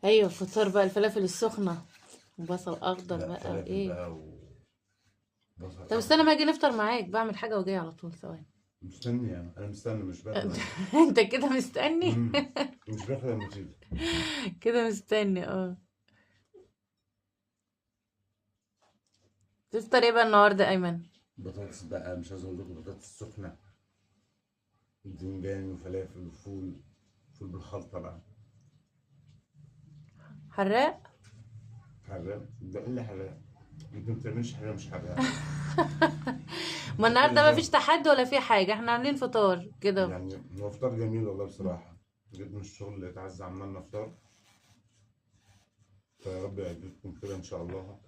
ايوه فطار بقى الفلافل السخنه وبصل اخضر لا، بقى فلافل وايه. بقى وبصل طب استنى اخضر. ما اجي نفطر معاك، بعمل حاجه وجاي على طول ثواني. مستني انا مستني، مش باكل انت انا. انت كده مستني. امم مش باكل لما تيجي. كده مستني اه. تفطر ايه بقى النهارده ايمن؟ بطاطس بقى، مش عايز اقول لكم، بطاطس سخنه، بتنجان وفلافل وفول، فول بالخلطه بقى. حراق. حراق ده ايه اللي حراق؟ انت ما بتعملش حاجه مش حراق. ما انت كل النهارده ما شهر. فيش تحدي ولا في حاجه، احنا عاملين فطار كده. يعني هو فطار جميل والله بصراحه. جيت من الشغل اتعز عملنا فطار، فيا رب يعجبكم كده ان شاء الله.